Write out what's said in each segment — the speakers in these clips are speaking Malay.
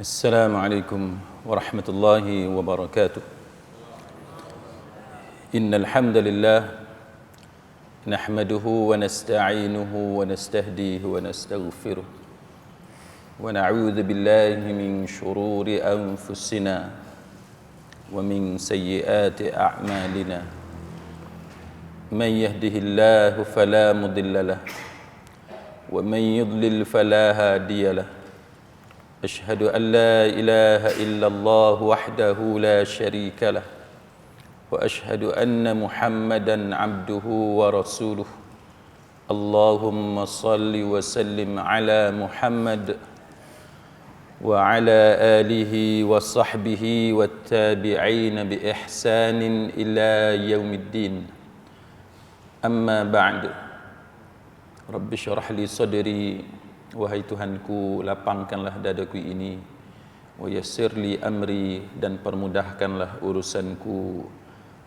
السلام عليكم ورحمة الله وبركاته. إن الحمد لله نحمده ونستعينه ونستهديه ونستغفره ونعوذ بالله من شرور أنفسنا ومن سيئات أعمالنا. من يهده الله فلا مضل له ومن يضلل فلا هادي له. أشهد أن لا إله إلا الله وحده لا شريك له وأشهد أن محمدا عبده ورسوله. اللهم صل وسلم على محمد وعلى آله وصحبه والتابعين بإحسان إلى يوم الدين. أما بعد. رب اشرح لي صدري. Wahai Tuhanku, lapangkanlah dadaku ini, wa yassir li amri, dan permudahkanlah urusanku,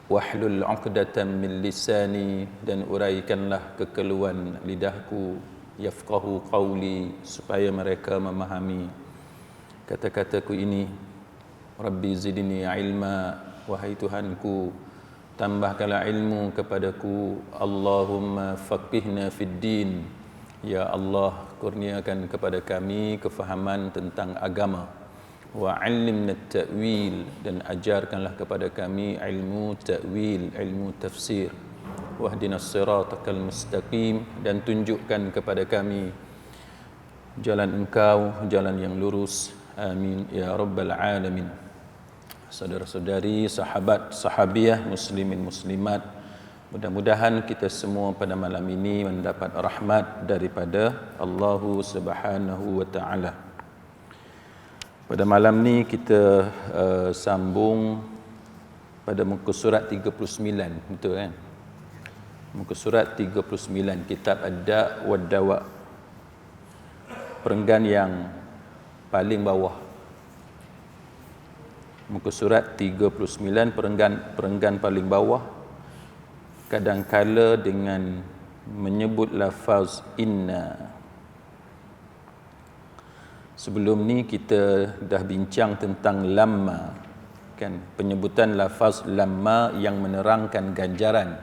wahlul 'uqdatam min lisani, dan uraikanlah kekeluhan lidahku, yafqahu qawli, supaya mereka memahami kata-kataku ini. Rabbi zidni ilma, wahai Tuhanku, tambahkanlah ilmu kepadaku. Allahumma faqihna fid din, ya Allah, kurniakan kepada kami kefahaman tentang agama. Wa 'allimna at-ta'wil, dan ajarkanlah kepada kami ilmu ta'wil, ilmu tafsir. Wahdinas siratal mustaqim, dan tunjukkan kepada kami jalan Engkau, jalan yang lurus. Amin ya rabbal alamin. Saudara-saudari, sahabat, sahabiah, muslimin muslimat, mudah-mudahan kita semua pada malam ini mendapat rahmat daripada Allah Subhanahu wa taala. Pada malam ni kita sambung pada muka surat 39, betul kan? Muka surat 39, kitab Ad-Da' wad Dawa', perenggan yang paling bawah. Muka surat 39, perenggan paling bawah. Kadangkala dengan menyebut lafaz inna. Sebelum ni kita dah bincang tentang lamma, kan, penyebutan lafaz lamma yang menerangkan ganjaran.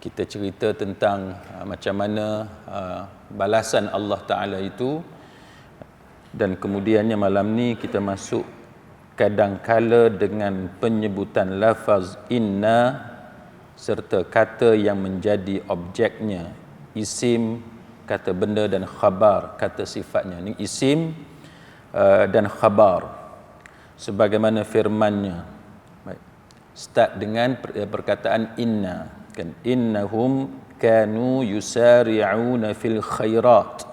Kita cerita tentang macam mana balasan Allah Ta'ala itu, dan kemudiannya malam ni kita masuk kadangkala dengan penyebutan lafaz inna serta kata yang menjadi objeknya, isim, kata benda, dan khabar, kata sifatnya. Ini isim dan khabar, sebagaimana firmannya. Baik. Start dengan perkataan inna, kan, innahum kanu yusari'una fil khairat,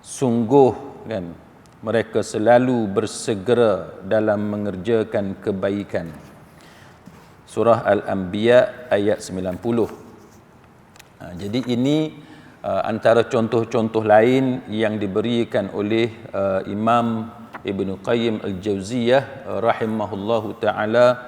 sungguh, kan, mereka selalu bersegera dalam mengerjakan kebaikan. Surah Al-Anbiya ayat 90. Jadi ini antara contoh-contoh lain yang diberikan oleh Imam Ibn Qayyim Al-Jauziyah rahimahullahu ta'ala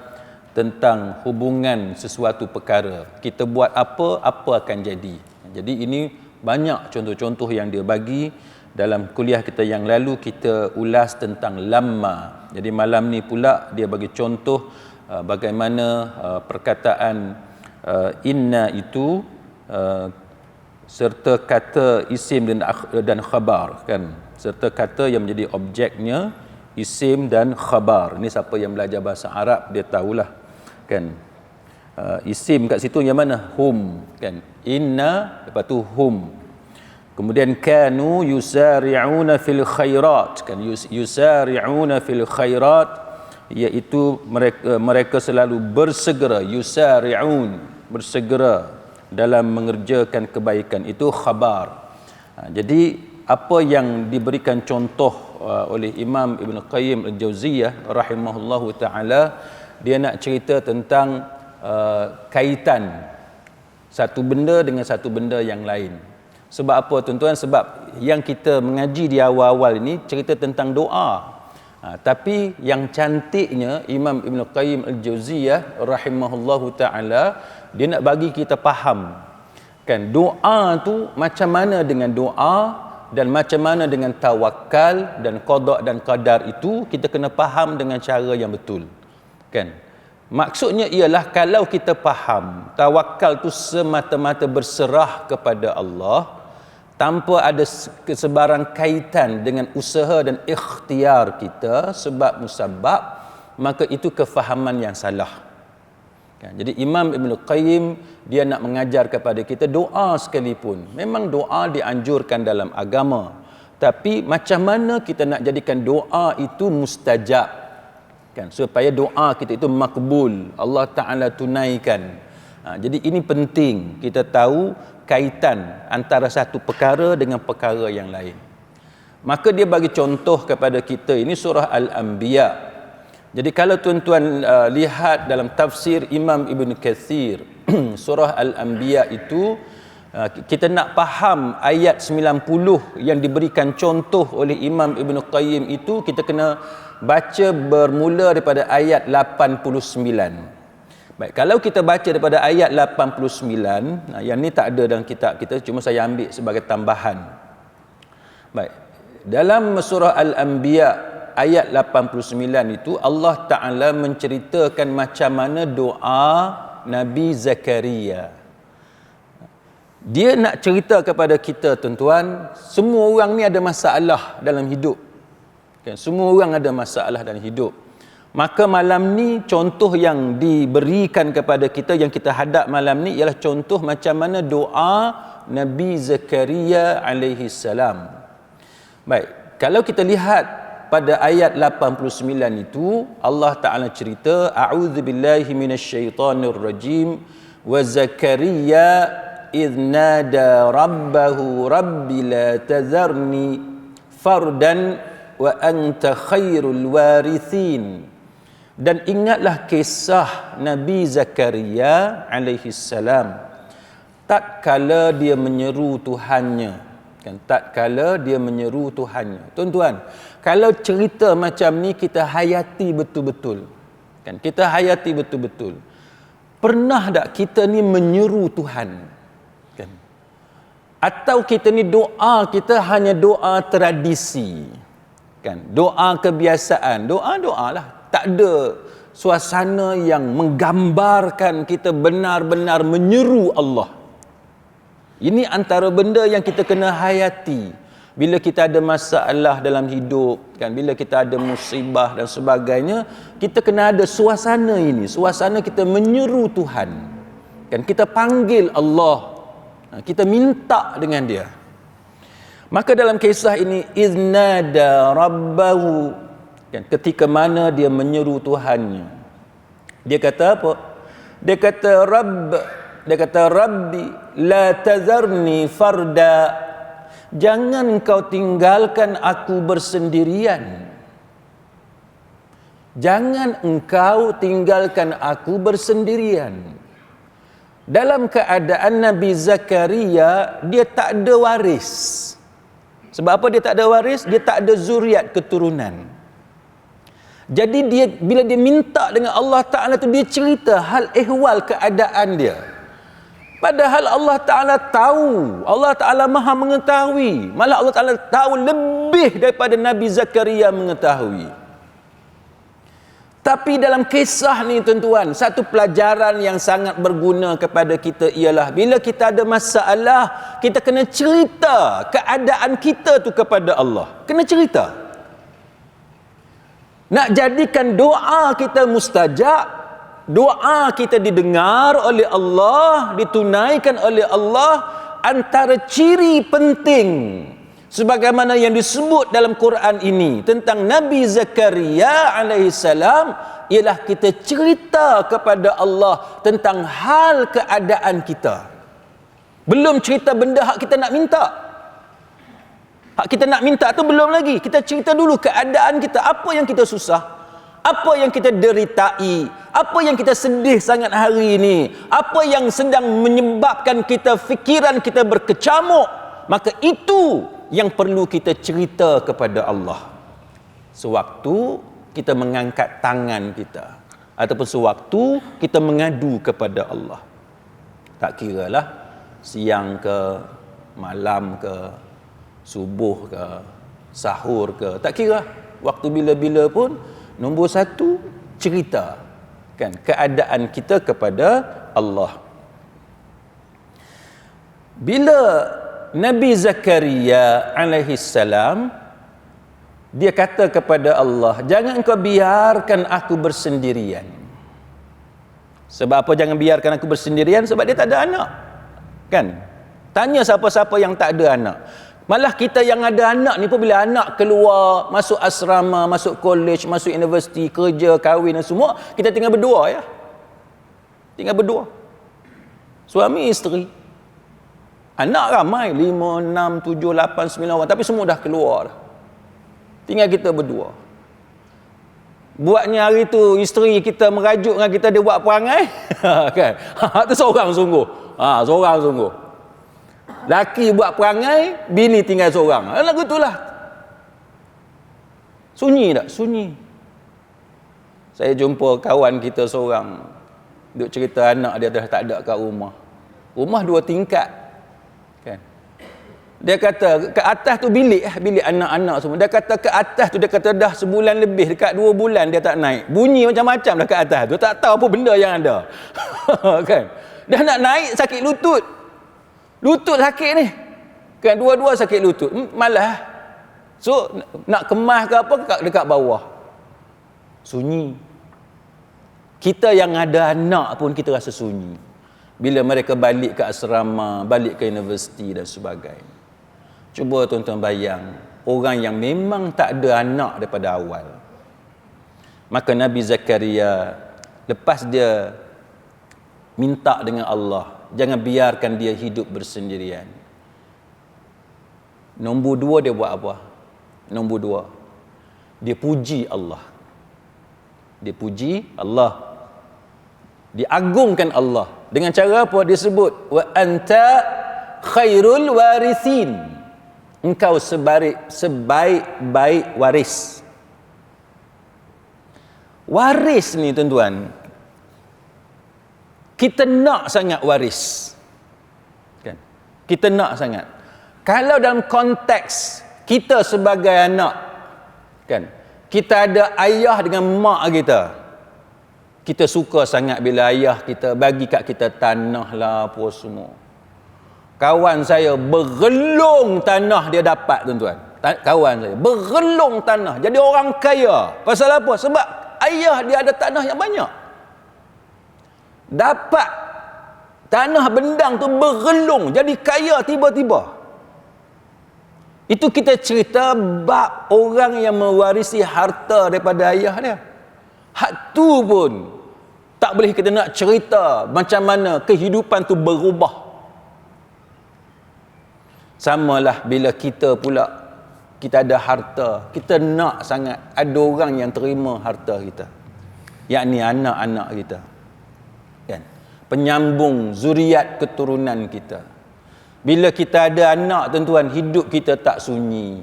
tentang hubungan sesuatu perkara. Kita buat apa akan jadi. Jadi ini banyak contoh-contoh yang dia bagi. Dalam kuliah kita yang lalu kita ulas tentang lamma. Jadi malam ni pula dia bagi contoh bagaimana perkataan inna itu serta kata isim dan khabar, kan, serta kata yang menjadi objeknya, isim dan khabar. Ini siapa yang belajar bahasa Arab dia tahulah, kan. Isim kat situ yang mana? Hum, kan. Inna, lepas tu hum. Kemudian kanu yusari'una fil khairat, kan, yusari'una fil khairat, iaitu mereka selalu bersegera, yusari'un, bersegera dalam mengerjakan kebaikan. Itu khabar. Jadi apa yang diberikan contoh oleh Imam Ibn Qayyim Al-Jauziyah rahimahullahu ta'ala, dia nak cerita tentang kaitan satu benda dengan satu benda yang lain. Sebab apa tuan-tuan? Sebab yang kita mengaji di awal-awal ini cerita tentang doa. Tapi yang cantiknya Imam Ibn Qayyim Al-Jauziyah rahimahullahu ta'ala, dia nak bagi kita faham, kan, doa tu macam mana dengan doa dan macam mana dengan tawakal dan qada dan qadar itu kita kena faham dengan cara yang betul. Kan? Maksudnya ialah kalau kita faham tawakal tu semata-mata berserah kepada Allah tanpa ada sebarang kaitan dengan usaha dan ikhtiar kita sebab musabab, maka itu kefahaman yang salah. Kan? Jadi Imam Ibn Qayyim dia nak mengajar kepada kita doa sekalipun. Memang doa dianjurkan dalam agama. Tapi macam mana kita nak jadikan doa itu mustajab? Kan? Supaya doa kita itu makbul, Allah Ta'ala tunaikan. Jadi ini penting kita tahu kaitan antara satu perkara dengan perkara yang lain. Maka dia bagi contoh kepada kita, ini surah Al-Anbiya. Jadi kalau tuan-tuan lihat dalam tafsir Imam Ibn Kathir surah Al-Anbiya itu, kita nak faham ayat 90 yang diberikan contoh oleh Imam Ibn Qayyim itu, kita kena baca bermula daripada ayat 89. Baik, kalau kita baca daripada ayat 89, yang ni tak ada dalam kitab kita, cuma saya ambil sebagai tambahan. Baik, dalam surah Al-Anbiya ayat 89 itu Allah Ta'ala menceritakan macam mana doa Nabi Zakaria. Dia nak cerita kepada kita tuan-tuan, semua orang ni ada masalah dalam hidup. Kan? Semua orang ada masalah dalam hidup. Maka malam ni contoh yang diberikan kepada kita, yang kita hadap malam ni ialah contoh macam mana doa Nabi Zakaria alaihi salam. Baik, kalau kita lihat pada ayat 89 itu, Allah Ta'ala cerita, a'udzubillahi minasyaitonirrajim, wa Zakaria idh nada rabbahu rabbi la tazarni fardan wa anta khairul warithin. Dan ingatlah kisah Nabi Zakaria alaihi salam tatkala dia menyeru Tuhannya. Kan, tatkala dia menyeru Tuhannya. Tuan-tuan, kalau cerita macam ni kita hayati betul-betul. Kan, kita hayati betul-betul. Pernah tak kita ni menyeru Tuhan? Kan? Atau kita ni doa kita hanya doa tradisi? Kan, doa kebiasaan, doa-doa lah. Tak ada suasana yang menggambarkan kita benar-benar menyeru Allah. Ini antara benda yang kita kena hayati. Bila kita ada masalah dalam hidup, kan, bila kita ada musibah dan sebagainya, kita kena ada suasana ini, suasana kita menyeru Tuhan. Kan, kita panggil Allah. Kita minta dengan dia. Maka dalam kisah ini, iznada rabbahu, kan, ketika mana dia menyeru Tuhannya, dia kata apa? Dia kata Rabbi la tazarni farda, jangan engkau tinggalkan aku bersendirian. Jangan engkau tinggalkan aku bersendirian. Dalam keadaan Nabi Zakaria dia tak ada waris. Sebab apa dia tak ada waris? Dia tak ada zuriat keturunan. Jadi bila dia minta dengan Allah Ta'ala tu, dia cerita hal ehwal keadaan dia. Padahal Allah Ta'ala tahu, Allah Ta'ala maha mengetahui. Malah Allah Ta'ala tahu lebih daripada Nabi Zakaria mengetahui. Tapi dalam kisah ni tuan-tuan, satu pelajaran yang sangat berguna kepada kita ialah bila kita ada masalah, kita kena cerita keadaan kita tu kepada Allah. Kena cerita. Nak jadikan doa kita mustajab, doa kita didengar oleh Allah, ditunaikan oleh Allah, antara ciri penting sebagaimana yang disebut dalam Quran ini tentang Nabi Zakaria alaihi salam ialah kita cerita kepada Allah tentang hal keadaan kita. Belum cerita benda hak kita nak minta. Hak kita nak minta tu belum lagi. Kita cerita dulu keadaan kita, apa yang kita susah, apa yang kita deritai, apa yang kita sedih sangat hari ini, apa yang sedang menyebabkan kita fikiran kita berkecamuk, maka itu yang perlu kita cerita kepada Allah. Sewaktu kita mengangkat tangan kita ataupun sewaktu kita mengadu kepada Allah. Tak kiralah siang ke, malam ke, subuh ke, sahur ke, tak kira. Waktu bila-bila pun, nombor satu, cerita. Kan, keadaan kita kepada Allah. Bila Nabi Zakaria alaihi salam, dia kata kepada Allah, jangan kau biarkan aku bersendirian. Sebab apa jangan biarkan aku bersendirian? Sebab dia tak ada anak. Kan? Tanya siapa-siapa yang tak ada anak. Malah kita yang ada anak ni pun bila anak keluar, masuk asrama, masuk college, masuk universiti, kerja, kahwin dan semua, kita tinggal berdua ya. Tinggal berdua. Suami isteri. Anak ramai, 5, 6, 7, 8, 9 orang, tapi semua dah keluar dah. Tinggal kita berdua. Buatnya hari tu isteri kita merajuk dengan kita, dia buat perangai. Kan? Tu seorang sungguh. Seorang sungguh. Laki buat perangai, bini tinggal seorang. Lagu itulah. Sunyi tak? Sunyi. Saya jumpa kawan kita seorang, duk cerita anak dia dah tak ada kat rumah. Rumah 2 tingkat. Kan? Dia kata ke atas tu bilik anak-anak semua. Dia kata ke atas tu, dia kata dah sebulan lebih, dekat 2 bulan dia tak naik. Bunyi macam-macam dah kat atas tu, tak tahu apa benda yang ada. Kan? Dah nak naik sakit lutut. Lutut sakit ni. Kan, dua-dua sakit lutut. Malah. So nak kemas ke apa dekat bawah. Sunyi. Kita yang ada anak pun kita rasa sunyi. Bila mereka balik ke asrama, balik ke universiti dan sebagainya. Cuba tuan-tuan bayang, orang yang memang tak ada anak daripada awal. Maka Nabi Zakaria, lepas dia minta dengan Allah, jangan biarkan dia hidup bersendirian. Nombor 2 dia buat apa? Nombor 2, dia puji Allah. Dia puji Allah. Diagungkan Allah. Dengan cara apa? Dia sebut, wa anta khairul warithin. Engkau sebaik-baik waris. Waris ni tuan-tuan, kita nak sangat waris. Kan? Kita nak sangat. Kalau dalam konteks kita sebagai anak, kan, kita ada ayah dengan mak kita, kita suka sangat bila ayah kita bagi kat kita tanah lah apa semua. Kawan saya bergelung tanah dia dapat tuan-tuan. Kawan saya bergelung tanah, jadi orang kaya. Pasal apa? Sebab ayah dia ada tanah yang banyak. Dapat tanah bendang tu bergelung, jadi kaya tiba-tiba. Itu kita cerita bab orang yang mewarisi harta daripada ayah dia. Hak tu pun tak boleh kita nak cerita macam mana kehidupan tu berubah. Samalah bila kita pula, kita ada harta, kita nak sangat ada orang yang terima harta kita, yakni anak-anak kita, kan, penyambung zuriat keturunan kita. Bila kita ada anak tuan-tuan, hidup kita tak sunyi,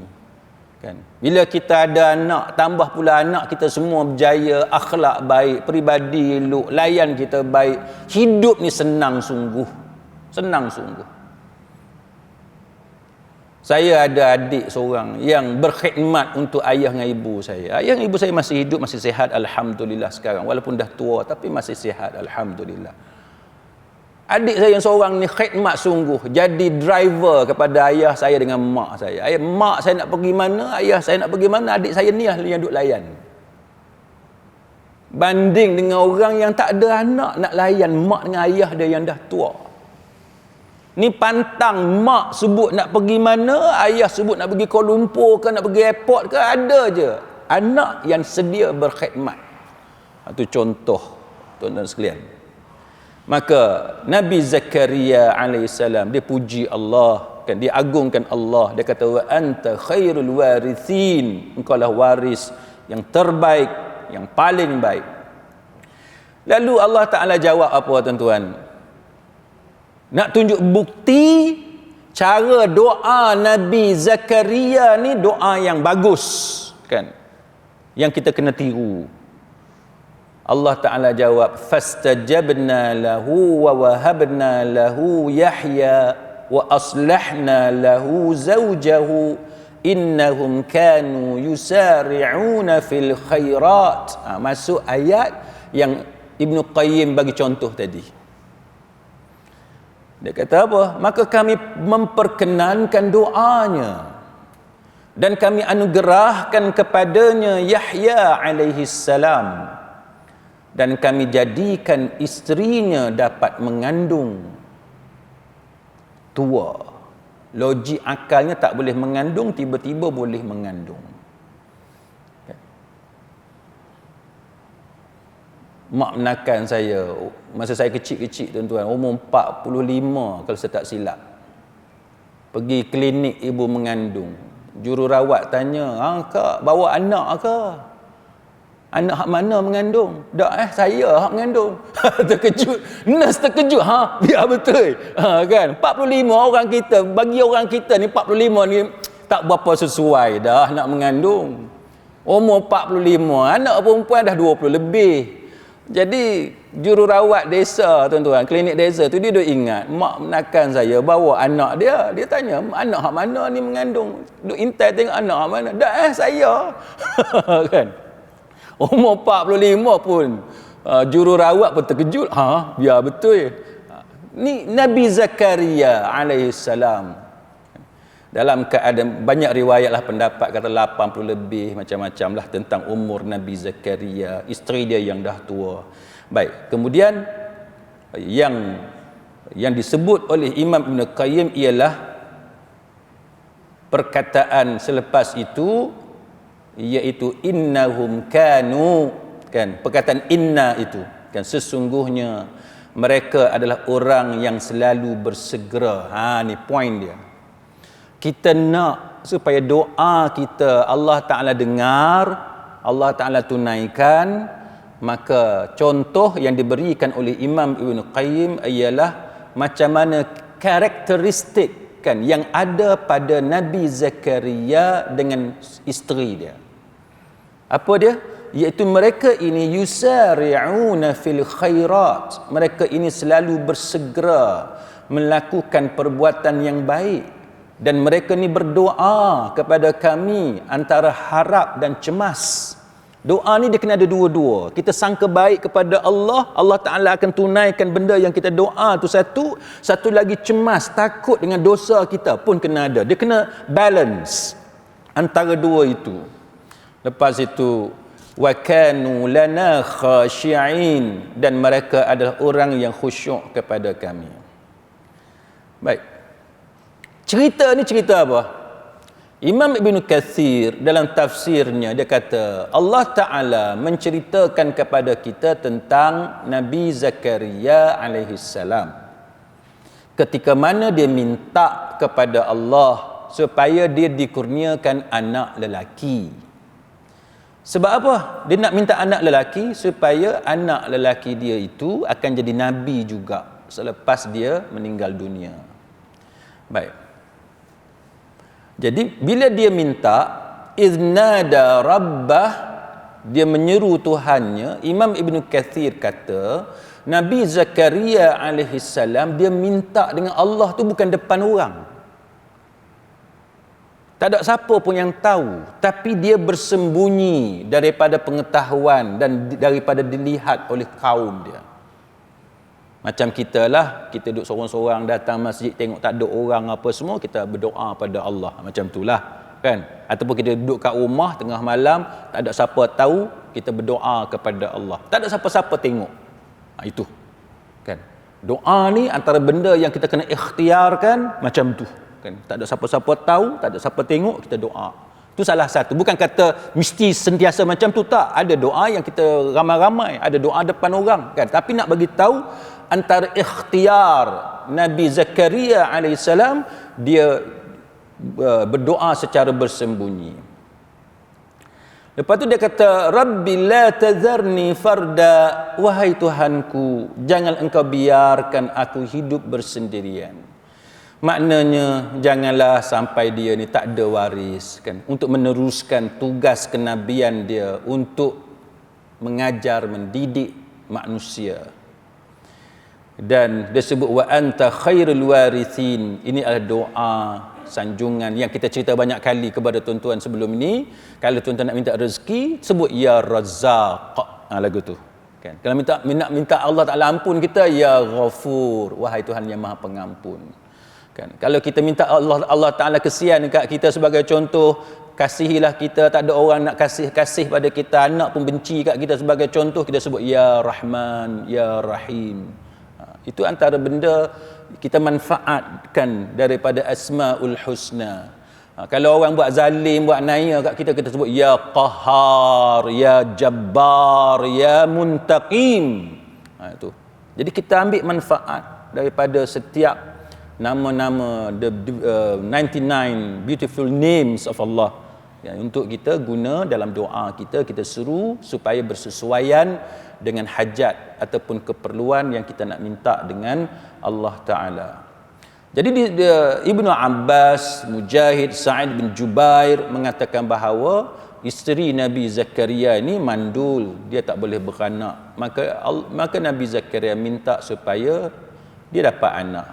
kan. Bila kita ada anak, tambah pula anak kita semua berjaya, akhlak baik, peribadi elok, layan kita baik, hidup ni senang sungguh. Senang sungguh. Saya ada adik seorang yang berkhidmat untuk ayah dan ibu saya. Ayah dan ibu saya masih hidup, masih sihat, alhamdulillah sekarang. Walaupun dah tua tapi masih sihat, alhamdulillah. Adik saya yang seorang ni khidmat sungguh, jadi driver kepada ayah saya dengan mak saya. Mak saya nak pergi mana, ayah saya nak pergi mana, adik saya ni yang duk layan. Banding dengan orang yang tak ada anak nak layan mak dengan ayah dia yang dah tua. Ni pantang, mak sebut nak pergi mana, ayah sebut nak pergi Kuala Lumpur ke, nak pergi airport ke, ada je anak yang sedia berkhidmat. Itu contoh tuan-tuan sekalian. Maka Nabi Zakaria alaihissalam dia puji Allah, kan, dia agungkan Allah. Dia kata wa anta khairul warithin, engkau lah waris yang terbaik, yang paling baik. Lalu Allah Taala jawab apa tuan-tuan? Nak tunjuk bukti cara doa Nabi Zakaria ni doa yang bagus, kan, yang kita kena tiru. Allah Ta'ala jawab, fastajabna lahu wa wahabna lahu Yahya wa aslahna lahu zawjahu innahum kanu yusari'una fil khairat. Masuk ayat yang Ibnu Qayyim bagi contoh tadi. Dia kata apa? Maka kami memperkenankan doanya dan kami anugerahkan kepadanya Yahya alaihi salam, dan kami jadikan isterinya dapat mengandung. Tua. Logik akalnya tak boleh mengandung, tiba-tiba boleh mengandung. Mak menakan saya masa saya kecil-kecil, tuan-tuan, umur 45 kalau saya tak silap. Pergi klinik ibu mengandung. Jururawat tanya, "Kak, bawa anak ke? Anak hak mana mengandung?" "Dak, saya hak mengandung." Terkejut. Nurse terkejut. Biar betul. Kan? 45 orang kita, bagi orang kita ni 45 ni tak berapa sesuai dah nak mengandung. Umur 45, anak perempuan dah 20 lebih. Jadi jururawat desa, tuan-tuan, klinik desa tu dia duk ingat, mak menakan saya bawa anak dia. Dia tanya, "Anak hak mana ni mengandung?" Duk intai tengok anak hak mana. "Dak, saya." Kan? Umur 45 pun jururawat pun terkejut. Biar betul. Ni Nabi Zakaria alaihi salam. Dalam keadaan, banyak riwayatlah pendapat kata 80 lebih, macam-macam lah tentang umur Nabi Zakaria, isteri dia yang dah tua. Baik, kemudian yang disebut oleh Imam Ibn Qayyim ialah perkataan selepas itu, iaitu innahum kanu, kan, perkataan inna itu, kan, sesungguhnya mereka adalah orang yang selalu bersegera. Ni point dia. Kita nak supaya doa kita Allah Ta'ala dengar, Allah Ta'ala tunaikan. Maka contoh yang diberikan oleh Imam Ibn Qayyim ialah macam mana karakteristik, kan, yang ada pada Nabi Zakaria dengan isteri dia. Apa dia? Iaitu mereka ini yusari'una fil khairat. Mereka ini selalu bersegera melakukan perbuatan yang baik. Dan mereka ni berdoa kepada kami antara harap dan cemas. Doa ni dia kena ada dua-dua. Kita sangka baik kepada Allah, Allah Ta'ala akan tunaikan benda yang kita doa tu satu. Satu lagi cemas, takut dengan dosa kita pun kena ada. Dia kena balance antara dua itu. Lepas itu, wa kanu lana khashi'in, dan mereka adalah orang yang khusyuk kepada kami. Baik. Cerita ni cerita apa? Imam Ibn Kathir dalam tafsirnya dia kata Allah Ta'ala menceritakan kepada kita tentang Nabi Zakaria alaihi salam. Ketika mana dia minta kepada Allah supaya dia dikurniakan anak lelaki. Sebab apa? Dia nak minta anak lelaki supaya anak lelaki dia itu akan jadi Nabi juga selepas dia meninggal dunia. Baik. Jadi bila dia minta iznada rabbah, dia menyeru Tuhannya, Imam Ibn Kathir kata Nabi Zakaria alaihi salam dia minta dengan Allah tu bukan depan orang. Tak ada siapa pun yang tahu, tapi dia bersembunyi daripada pengetahuan dan daripada dilihat oleh kaum dia. Macam kita lah, kita duduk sorang-sorang datang masjid, tengok tak ada orang apa semua, kita berdoa pada Allah. Macam itulah, kan? Ataupun kita duduk kat rumah tengah malam, tak ada siapa tahu, kita berdoa kepada Allah. Tak ada siapa-siapa tengok. Itu, kan? Doa ni antara benda yang kita kena ikhtiarkan macam tu, kan? Tak ada siapa-siapa tahu, tak ada siapa tengok, kita doa. Itu salah satu. Bukan kata mesti sentiasa macam tu, tak. Ada doa yang kita ramai-ramai, ada doa depan orang, kan? Tapi nak bagi tahu antara ikhtiar Nabi Zakaria alaihissalam, dia berdoa secara bersembunyi. Lepas tu dia kata, Rabbi la tazarni farda, wahai Tuhanku, jangan engkau biarkan aku hidup bersendirian. Maknanya janganlah sampai dia ni tak ada waris, kan, untuk meneruskan tugas kenabian dia untuk mengajar, mendidik manusia. Dan dia sebut wa anta khairul warithin. Ini adalah doa sanjungan yang kita cerita banyak kali kepada tuan-tuan sebelum ini. Kalau tuan-tuan nak minta rezeki, sebut ya Razzaq. Lagu tu kan. Kalau minta Allah Taala ampun kita, ya Ghafur, wahai Tuhan yang Maha Pengampun kan. Kalau kita minta Allah Taala kesian dekat kita, sebagai contoh, kasihilah kita, tak ada orang nak kasih pada kita, anak pun benci kat kita, sebagai contoh kita sebut ya Rahman, ya Rahim. Itu antara benda kita manfaatkan daripada Asmaul Husna. Kalau orang buat zalim, buat naya kat kita, kita sebut ya Qahhar, ya Jabbar, ya Muntaqim. Itu. Jadi kita ambil manfaat daripada setiap nama-nama, the 99 beautiful names of Allah, ya, untuk kita guna dalam doa kita. Kita seru supaya bersesuaian dengan hajat ataupun keperluan yang kita nak minta dengan Allah Ta'ala. Jadi Ibnu Abbas, Mujahid, Sa'id bin Jubair mengatakan bahawa isteri Nabi Zakaria ini mandul, dia tak boleh beranak. Maka Nabi Zakaria minta supaya dia dapat anak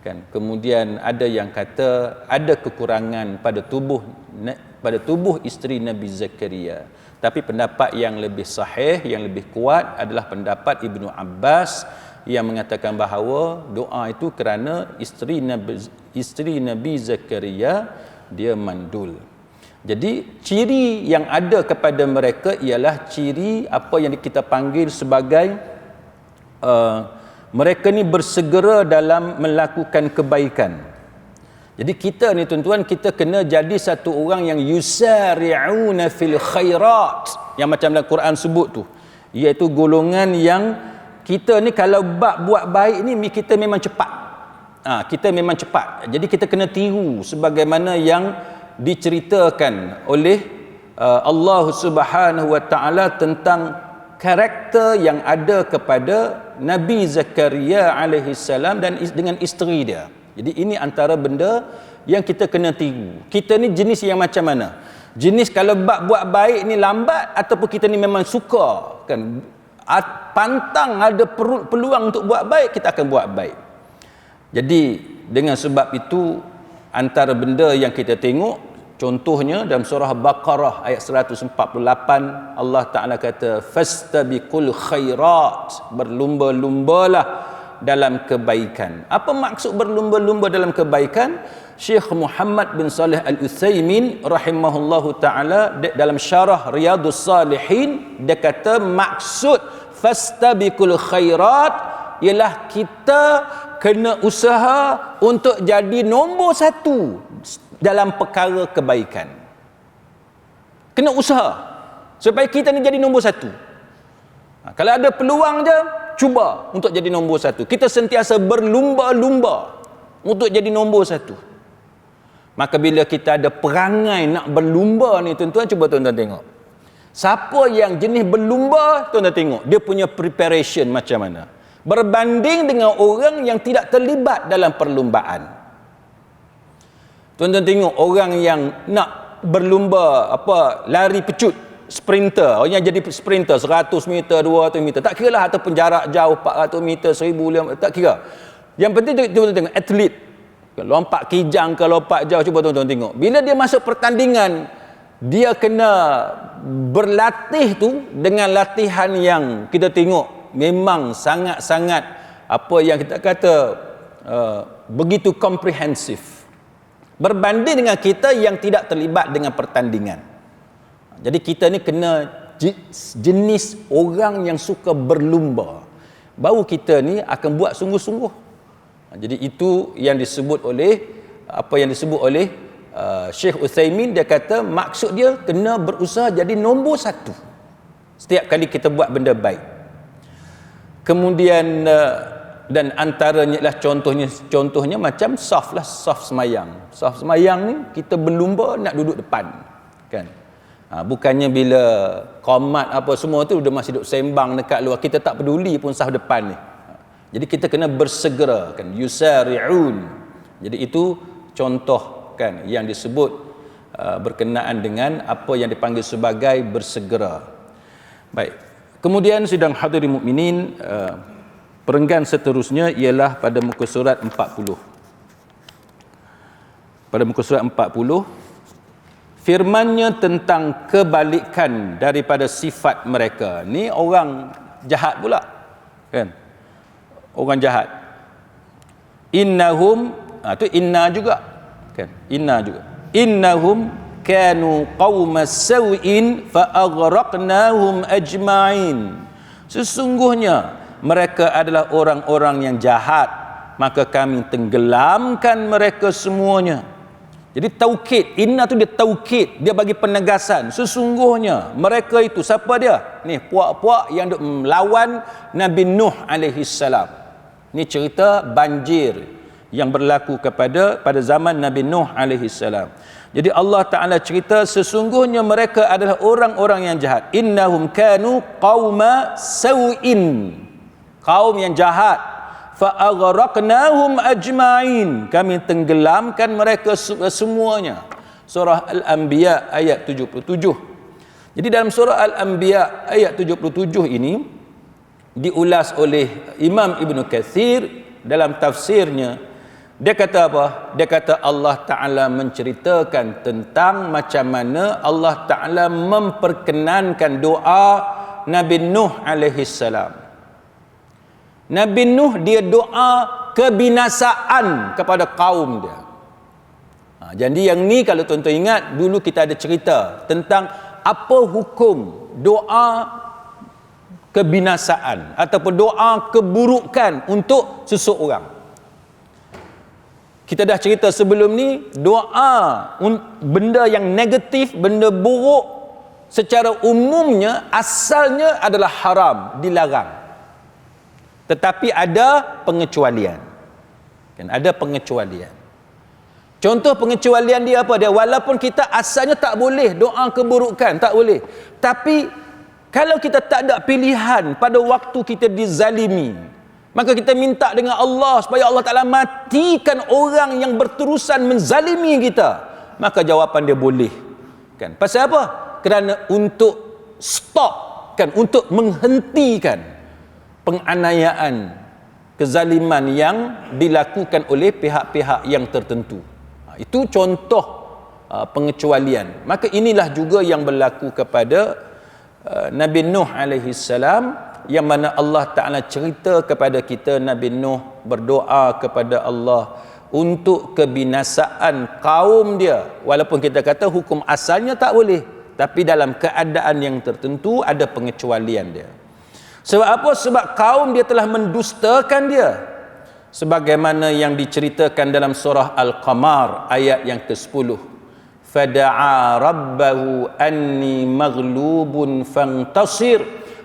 kan. Kemudian ada yang kata ada kekurangan pada tubuh isteri Nabi Zakaria. Tapi pendapat yang lebih sahih, yang lebih kuat adalah pendapat Ibnu Abbas yang mengatakan bahawa doa itu kerana isteri Nabi Zakaria dia mandul. Jadi ciri yang ada kepada mereka ialah ciri apa yang kita panggil sebagai mereka ni bersegera dalam melakukan kebaikan. Jadi kita ni tuan-tuan, kita kena jadi satu orang yang yusari'una fil khairat, yang macam dalam Quran sebut tu, iaitu golongan yang kita ni kalau buat baik ni kita memang cepat. Kita memang cepat. Jadi kita kena tiru sebagaimana yang diceritakan oleh Allah Subhanahu wa taala tentang karakter yang ada kepada Nabi Zakaria alaihi salam dan dengan isteri dia. Jadi ini antara benda yang kita kena tiru. Kita ni jenis yang macam mana? Jenis kalau buat baik ni lambat, ataupun kita ni memang suka kan, pantang ada peluang untuk buat baik, kita akan buat baik. Jadi dengan sebab itu antara benda yang kita tengok, contohnya dalam surah Baqarah ayat 148, Allah Ta'ala kata fastabiqul khairat, berlumba-lumbalah dalam kebaikan. Apa maksud berlumba-lumba dalam kebaikan? Syekh Muhammad bin Salih Al-Utsaimin rahimahullahu ta'ala dalam syarah Riyadhus Salihin, dia kata maksud fastabiqul khairat ialah kita kena usaha untuk jadi nombor satu dalam perkara kebaikan. Kena usaha supaya kita ni jadi nombor satu. Kalau ada peluang je, cuba untuk jadi nombor satu. Kita sentiasa berlumba-lumba untuk jadi nombor satu. Maka bila kita ada perangai nak berlumba ni tuan-tuan, cuba tuan-tuan tengok. Siapa yang jenis berlumba, tuan-tuan tengok dia punya preparation macam mana, berbanding dengan orang yang tidak terlibat dalam perlumbaan. Tuan-tuan tengok orang yang nak berlumba lari pecut, sprinter, orang yang jadi sprinter 100 meter, 200 meter, tak kira lah, ataupun jarak jauh 400 meter, 1500, tak kira. Yang penting tuan-tuan tengok atlet, lompat kijang ke lompat jauh, cuba tuan-tuan tengok. Bila dia masuk pertandingan, dia kena berlatih tu dengan latihan yang kita tengok memang sangat-sangat yang kita kata begitu komprehensif, berbanding dengan kita yang tidak terlibat dengan pertandingan. Jadi kita ni kena jenis orang yang suka berlumba, baru kita ni akan buat sungguh-sungguh. Jadi itu yang disebut oleh Syekh Utsaimin. Dia kata maksud dia kena berusaha jadi nombor satu setiap kali kita buat benda baik. Kemudian dan antaranya lah contohnya macam soft semayang. Soft semayang ni kita berlumba nak duduk depan kan. Bukannya bila qomat apa semua tu udah masih duduk sembang dekat luar, kita tak peduli pun saf depan ni. Jadi kita kena bersegera kan, yusari'un. Jadi itu contoh kan yang disebut berkenaan dengan apa yang dipanggil sebagai bersegera. Baik. Kemudian sidang hadirin mukminin, Perenggan seterusnya ialah pada muka surat 40. Pada muka surat 40, firmannya tentang kebalikan daripada sifat mereka. Ni orang jahat pula, kan? Orang jahat. Innahum, tu inna juga, kan? Inna juga. Innahum kanu qaumas sawin fa aghraqnahum ajma'in. Sesungguhnya mereka adalah orang-orang yang jahat, maka kami tenggelamkan mereka semuanya. Jadi taukid, inna tu dia taukid, dia bagi penegasan. Sesungguhnya mereka itu, siapa dia? Ni puak-puak yang duk melawan Nabi Nuh alaihi salam. Ni cerita banjir yang berlaku pada zaman Nabi Nuh alaihi salam. Jadi Allah Taala cerita sesungguhnya mereka adalah orang-orang yang jahat. Innahum kanu qauma sawin. Kaum yang jahat. Fa aghraqnahum ajma'in. Kami tenggelamkan mereka semuanya. Surah Al-Anbiya ayat 77. Jadi dalam surah Al-Anbiya ayat 77 ini diulas oleh Imam Ibn Katsir dalam tafsirnya. Dia kata apa? Dia kata Allah Ta'ala menceritakan tentang macam mana Allah Ta'ala memperkenankan doa Nabi Nuh alaihi salam. Nabi Nuh dia doa kebinasaan kepada kaum dia. Jadi yang ni kalau tuan-tuan ingat, dulu kita ada cerita tentang apa hukum doa kebinasaan ataupun doa keburukan untuk seseorang. Kita dah cerita sebelum ni, doa benda yang negatif, benda buruk secara umumnya asalnya adalah haram, dilarang. Tetapi ada pengecualian. Kan ada pengecualian. Contoh pengecualian dia apa dia? Walaupun kita asalnya tak boleh doa keburukan, tak boleh. Tapi kalau kita tak ada pilihan pada waktu kita dizalimi, maka kita minta dengan Allah supaya Allah Ta'ala matikan orang yang berterusan menzalimi kita. Maka jawapan dia boleh. Kan? Pasal apa? Kerana untuk stop, kan, untuk menghentikan penganiayaan, kezaliman yang dilakukan oleh pihak-pihak yang tertentu. Itu contoh pengecualian. Maka inilah juga yang berlaku kepada Nabi Nuh alaihi salam, yang mana Allah Ta'ala cerita kepada kita Nabi Nuh berdoa kepada Allah untuk kebinasaan kaum dia. Walaupun kita kata hukum asalnya tak boleh, tapi dalam keadaan yang tertentu ada pengecualian dia. Sebab apa? Sebab kaum dia telah mendustakan dia. Sebagaimana yang diceritakan dalam surah Al-Qamar ayat yang ke-10. Fada'a rabbahu anni maghlubun fantasir.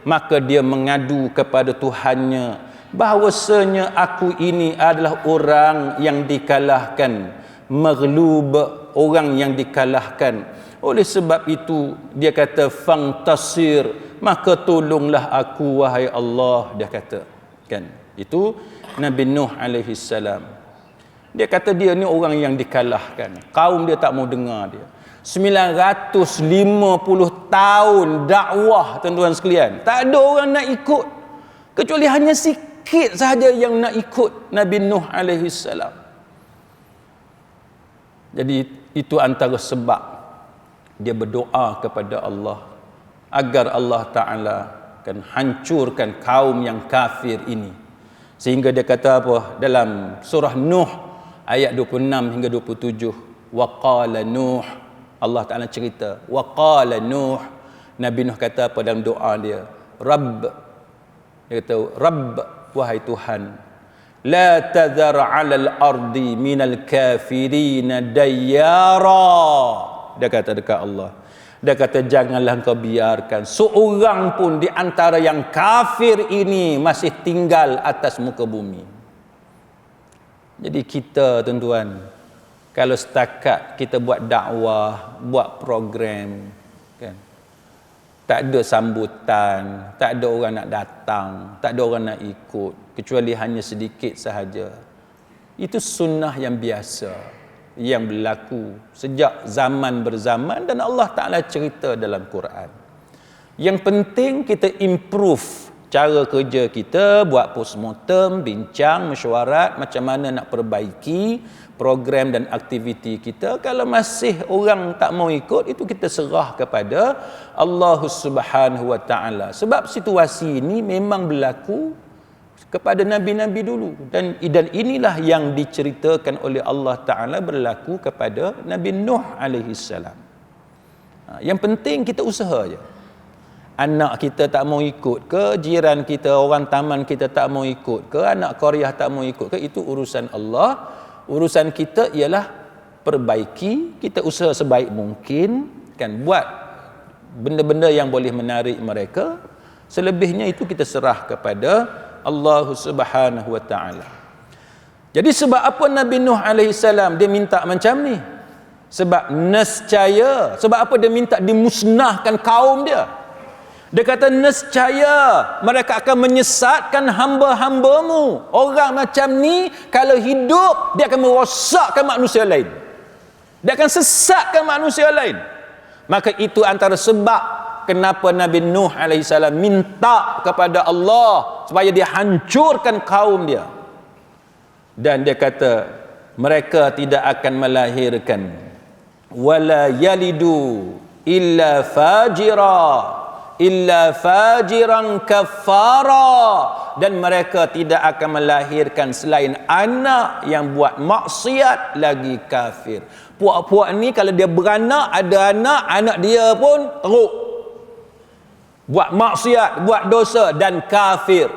Maka dia mengadu kepada Tuhannya bahawasanya aku ini adalah orang yang dikalahkan. Maghlub, orang yang dikalahkan. Oleh sebab itu dia kata fantasir, maka tolonglah aku wahai Allah, dia kata. Kan? Itu Nabi Nuh alaihi salam. Dia kata dia ni orang yang dikalahkan. Kaum dia tak mau dengar dia. 950 tahun dakwah, tuan-tuan sekalian. Tak ada orang nak ikut. Kecuali hanya sikit sahaja yang nak ikut Nabi Nuh alaihi salam. Jadi itu antara sebab dia berdoa kepada Allah agar Allah Ta'ala akan hancurkan kaum yang kafir ini. Sehingga dia kata apa dalam surah Nuh ayat 26 hingga 27, wa qala Nuh, Allah Ta'ala cerita, wa qala Nuh, Nabi Nuh kata apa dalam doa dia? Rabb, dia kata, Rabb, wahai Tuhan, la tadhar 'alal ardi minal kafirina dayyara. Dia kata dekat Allah, dia kata janganlah engkau biarkan seorang pun di antara yang kafir ini masih tinggal atas muka bumi. Jadi kita, tuan-tuan, kalau setakat kita buat dakwah, buat program, kan, tak ada sambutan, tak ada orang nak datang, tak ada orang nak ikut, kecuali hanya sedikit sahaja. Itu sunnah yang biasa yang berlaku sejak zaman berzaman, dan Allah Ta'ala cerita dalam Quran. Yang penting kita improve cara kerja kita, buat postmortem, bincang, mesyuarat macam mana nak perbaiki program dan aktiviti kita. Kalau masih orang tak mau ikut, itu kita serah kepada Allah Subhanahu wa taala. Sebab situasi ini memang berlaku kepada nabi-nabi dulu, dan inilah yang diceritakan oleh Allah taala berlaku kepada Nabi Nuh alaihi salam. Yang penting kita usaha je. Anak kita tak mau ikut ke, jiran kita, orang taman kita tak mau ikut ke, anak qaryah tak mau ikut ke, itu urusan Allah. Urusan kita ialah perbaiki, kita usaha sebaik mungkin, kan, buat benda-benda yang boleh menarik mereka. Selebihnya itu kita serah kepada Allah Subhanahu wa taala. Jadi sebab apa Nabi Nuh alaihi salam dia minta macam ni? Sebab nescaya, sebab apa dia minta dimusnahkan kaum dia? Dia kata nescaya mereka akan menyesatkan hamba-hambamu. Orang macam ni kalau hidup dia akan merosakkan manusia lain. Dia akan sesatkan manusia lain. Maka itu antara sebab kenapa Nabi Nuh AS minta kepada Allah supaya dia hancurkan kaum dia. Dan dia kata mereka tidak akan melahirkan wala yalidu illa fajiran kafara, dan mereka tidak akan melahirkan selain anak yang buat maksiat lagi kafir. Puak-puak ni kalau dia beranak, ada anak dia pun teruk, buat maksiat, buat dosa dan kafir,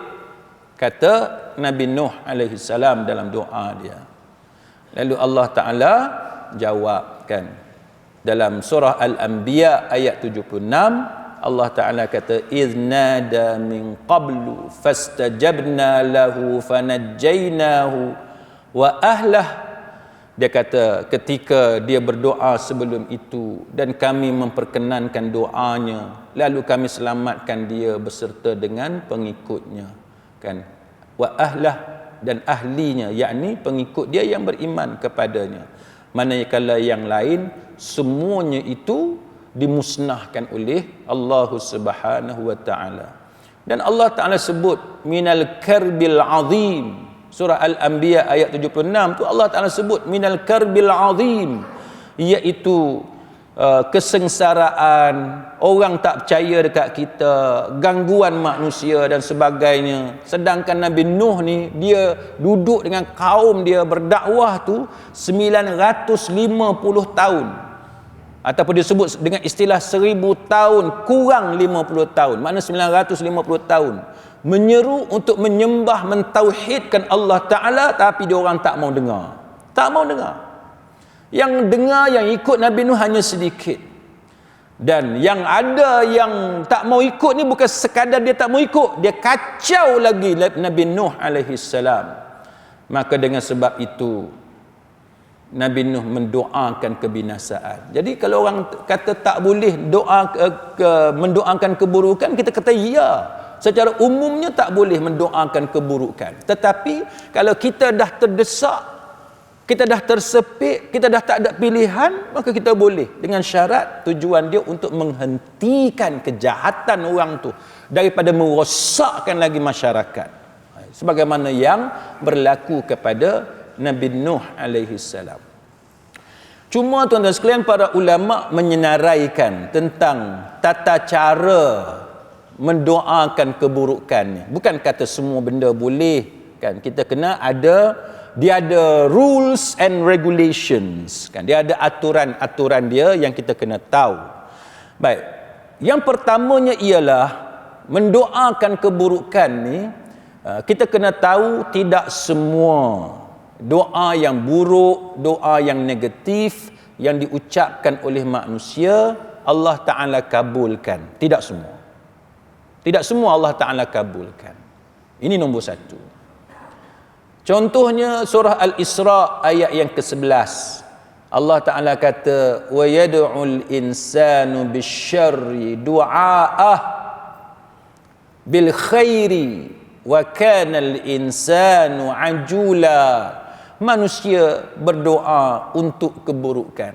kata Nabi Nuh alaihi salam dalam doa dia. Lalu Allah Ta'ala jawabkan dalam surah Al-Anbiya ayat 76. Allah Ta'ala kata iznada min qablu fastajabna lahu fanajjaynahu wa ahlah. Dia kata ketika dia berdoa sebelum itu dan kami memperkenankan doanya, lalu kami selamatkan dia beserta dengan pengikutnya, kan, wa ahlah, dan ahlinya, yakni pengikut dia yang beriman kepadanya. Manakala yang lain semuanya itu dimusnahkan oleh Allah Subhanahu wa taala. Dan Allah Taala sebut minal karbil azim. Surah Al-Anbiya ayat 76 tu Allah Taala sebut minal karbil azim, iaitu kesengsaraan, orang tak percaya dekat kita, gangguan manusia dan sebagainya. Sedangkan Nabi Nuh ni dia duduk dengan kaum dia berdakwah tu 950 tahun, ataupun disebut dengan istilah 1000 tahun kurang 50 tahun, makna 950 tahun menyeru untuk menyembah, mentauhidkan Allah Ta'ala, tapi dia orang tak mau dengar. Tak mau dengar. Yang dengar, yang ikut Nabi Nuh hanya sedikit. Dan yang ada yang tak mau ikut ni bukan sekadar dia tak mau ikut, dia kacau lagi Nabi Nuh alaihi salam. Maka dengan sebab itu Nabi Nuh mendoakan kebinasaan. Jadi kalau orang kata tak boleh doa mendoakan keburukan, kita kata ya. Secara umumnya tak boleh mendoakan keburukan. Tetapi kalau kita dah terdesak, kita dah tersepit, kita dah tak ada pilihan, maka kita boleh, dengan syarat tujuan dia untuk menghentikan kejahatan orang tu daripada merosakkan lagi masyarakat. Sebagaimana yang berlaku kepada Nabi Nuh alaihi salam. Cuma tuan-tuan sekalian, para ulama menyenaraikan tentang tata cara mendoakan keburukan. Bukan kata semua benda boleh, kan. Kita kena dia ada rules and regulations, kan. Dia ada aturan-aturan dia yang kita kena tahu. Baik. Yang pertamanya ialah mendoakan keburukan ni, kita kena tahu tidak semua doa yang buruk, doa yang negatif yang diucapkan oleh manusia Allah Ta'ala kabulkan. Tidak semua. Tidak semua Allah Ta'ala kabulkan. Ini nombor satu. Contohnya surah Al-Isra ayat yang ke-11. Allah Ta'ala kata wa yad'ul insanu bisyarri du'a'ah bil khairi wa kana al-insanu ajula. Manusia berdoa untuk keburukan.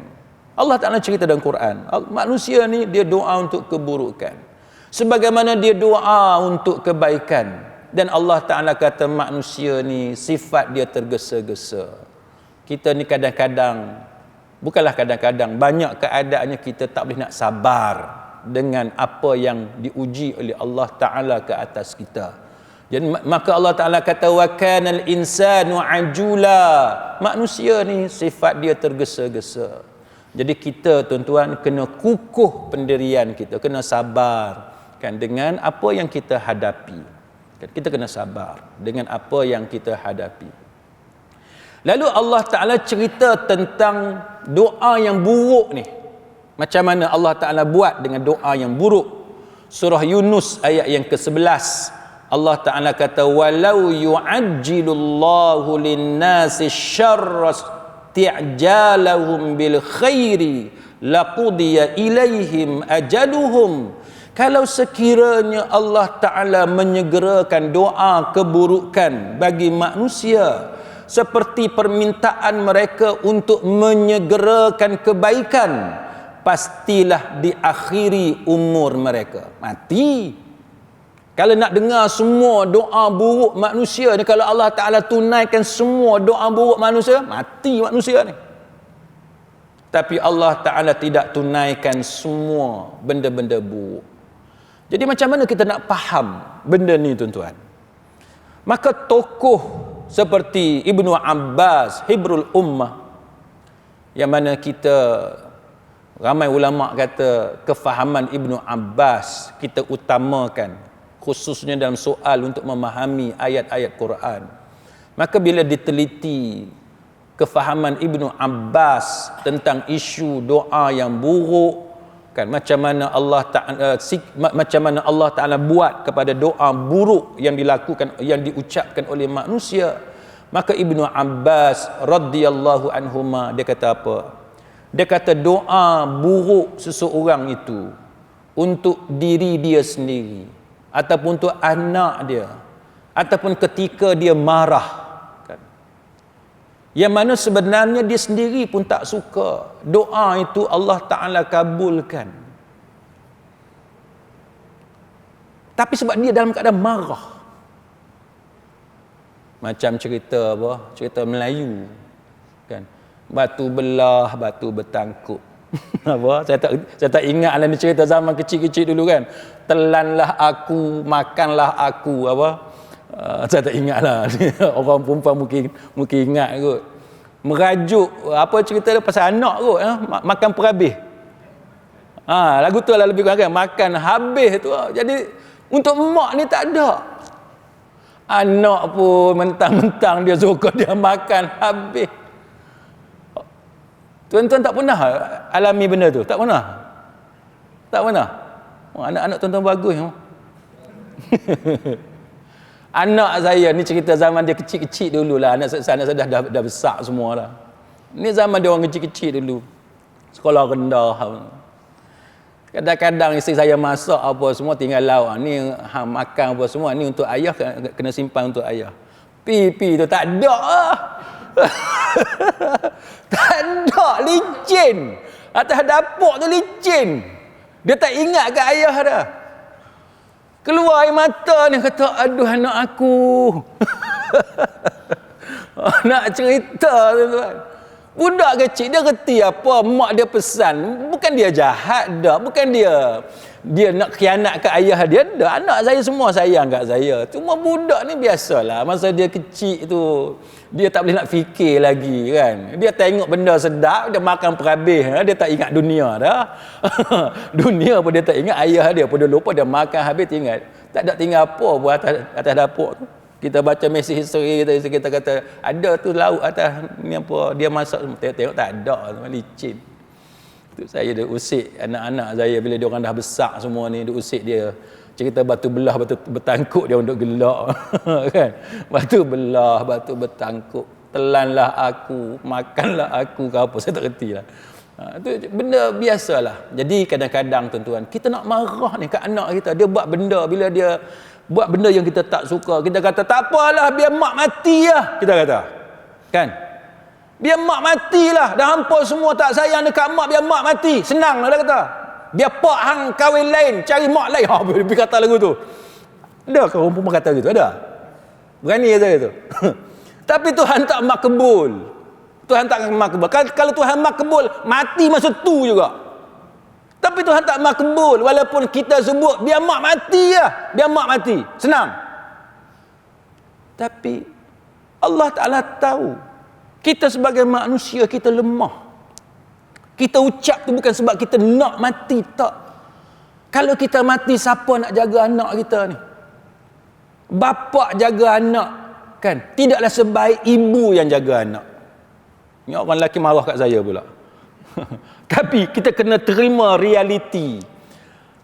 Allah Ta'ala cerita dalam Quran, manusia ni dia doa untuk keburukan. sebagaimana dia doa untuk kebaikan. Dan Allah Ta'ala kata manusia ni sifat dia tergesa-gesa. Kita ni kadang-kadang, bukanlah kadang-kadang, banyak keadaannya kita tak boleh nak sabar dengan apa yang diuji oleh Allah Ta'ala ke atas kita. Jadi maka Allah Ta'ala kata wa kanal insanu ajula. Manusia ni sifat dia tergesa-gesa. Jadi kita tuan-tuan kena kukuh pendirian kita, kena sabar kan dengan apa yang kita hadapi. Kita kena sabar dengan apa yang kita hadapi. Lalu Allah Ta'ala cerita tentang doa yang buruk ni. Macam mana Allah Ta'ala buat dengan doa yang buruk. Surah Yunus ayat yang ke-11. Allah Ta'ala kata walau yu'ajjilullahu lin-nasi syarra ti'jalahum bil khairi laqudiya ilaihim ajaluhum. Kalau sekiranya Allah Ta'ala menyegerakan doa keburukan bagi manusia seperti permintaan mereka untuk menyegerakan kebaikan, pastilah diakhiri umur mereka. Mati. Kalau nak dengar semua doa buruk manusia ni, kalau Allah Ta'ala tunaikan semua doa buruk manusia, mati manusia ni. Tapi Allah Ta'ala tidak tunaikan semua benda-benda buruk. Jadi macam mana kita nak faham benda ni tuan-tuan? Maka tokoh seperti Ibnu Abbas, Hibrul Ummah, yang mana kita ramai ulama kata kefahaman Ibnu Abbas kita utamakan, khususnya dalam soal untuk memahami ayat-ayat Quran. Maka bila diteliti kefahaman Ibnu Abbas tentang isu doa yang buruk, kan macam mana Allah Ta'ala buat kepada doa buruk yang dilakukan, yang diucapkan oleh manusia, maka Ibnu Abbas radhiyallahu anhuma dia kata apa? Dia kata doa buruk seseorang itu untuk diri dia sendiri ataupun untuk anak dia ataupun ketika dia marah, yang mana sebenarnya dia sendiri pun tak suka, doa itu Allah Ta'ala kabulkan. Tapi sebab dia dalam keadaan marah. Macam cerita apa? Cerita Melayu kan. Batu belah, batu bertangkup. Apa? Saya tak ingat lah ni cerita zaman kecil-kecil dulu kan. Telanlah aku, makanlah aku, apa? Saya tak ingat lah. Orang perempuan mungkin ingat kot. Merajuk apa cerita dia pasal anak kot, makan perhabis. Lagu tu lah lebih kurang kan, makan habis tu. Jadi untuk mak ni tak ada. Anak pun mentang-mentang dia suka dia makan habis. Tuan-tuan tak pernah alami benda tu? Tak pernah? Tak pernah? Anak-anak tuan-tuan bagus. Anak saya ni cerita zaman dia kecil-kecil dulu lah. Anak saya dah besar semua lah. Ni zaman dia orang kecil-kecil dulu. Sekolah rendah. Kadang-kadang isteri saya masak apa semua tinggal lauk. Ni makan apa semua. Ni untuk ayah, kena simpan untuk ayah. Pipi tu tak ada lah. Tak ada, licin. Atas dapur tu licin. Dia tak ingat kat ayah dah. Keluar air mata ni, kata aduh anak aku. Nak cerita tuan-tuan. Budak kecil dia reti apa mak dia pesan. Bukan dia jahat dah, bukan dia nak khianat kat ayah dia dah. Anak saya semua sayang kat saya. Cuma budak ni biasalah, masa dia kecil tu dia tak boleh nak fikir lagi kan. Dia tengok benda sedap, dia makan perhabis, dia tak ingat dunia dah. Dunia pun dia tak ingat, ayah dia pun dia lupa, dia makan habis tinggal. Tak ada tinggal apa buat atas dapur tu. Kita baca mesej history kita kata ada tu lauk atas ni apa dia masak, tengok tak ada, licin. Tu saya dia usik anak-anak saya bila dia orang dah besar semua ni, dia usik dia cerita batu belah, batu bertangkuk dia untuk gelak. Kan? Batu belah, batu bertangkuk, telanlah aku, makanlah aku ke apa, saya tak reti lah. Itu benda biasalah. Jadi kadang-kadang tuan-tuan, kita nak marah ni kat anak kita, dia buat benda, bila dia buat benda yang kita tak suka, kita kata tak apalah, biar mak mati lah, kita kata kan, biar mak matilah, dah hampa semua tak sayang dekat mak, biar mak mati, senang lah dia kata. Biar pak hang kahwin lain, cari mak lain. Ha, dia kata lagu tu. Ada ke orang perempuan kata gitu? Ada. Berani kata gitu. Tapi Tuhan tak makbul. Tuhan tak makbul. Kalau Tuhan makbul, mati masa tu juga. Tapi Tuhan tak makbul. Walaupun kita sebut, biar mak mati lah. Biar mak mati. Senang. Tapi Allah Ta'ala tahu. Kita sebagai manusia, kita lemah. Kita ucap tu bukan sebab kita nak mati, tak. Kalau kita mati, siapa nak jaga anak kita ni? Bapa jaga anak, kan? Tidaklah sebaik ibu yang jaga anak. Ni orang lelaki marah kat saya pula. Tapi kita kena terima realiti.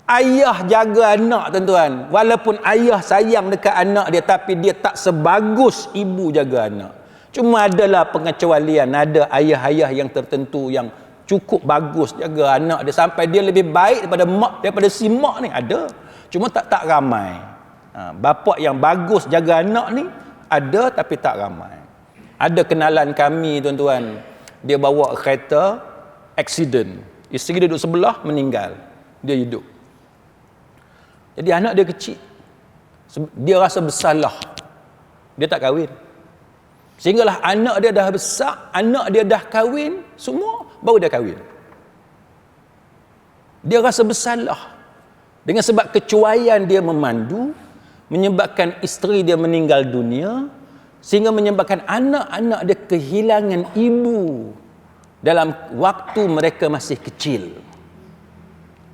Ayah jaga anak, tuan-tuan. Walaupun ayah sayang dekat anak dia, tapi dia tak sebagus ibu jaga anak. Cuma adalah pengecualian. Ada ayah-ayah yang tertentu yang cukup bagus jaga anak dia sampai dia lebih baik daripada si mak ni. Ada. Cuma tak ramai. Bapa yang bagus jaga anak ni ada, tapi tak ramai. Ada kenalan kami, tuan-tuan, dia bawa kereta, accident. Isteri dia duduk sebelah, meninggal. Dia hidup. Jadi anak dia kecil. Dia rasa bersalah. Dia tak kahwin. Sehinggalah anak dia dah besar, anak dia dah kahwin, semua, baru dia kahwin. Dia rasa bersalah. Dengan sebab kecuaian dia memandu, menyebabkan isteri dia meninggal dunia, sehingga menyebabkan anak-anak dia kehilangan ibu dalam waktu mereka masih kecil.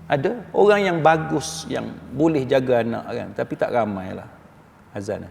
Ada orang yang bagus yang boleh jaga anak, kan, tapi tak ramai lah. Azan.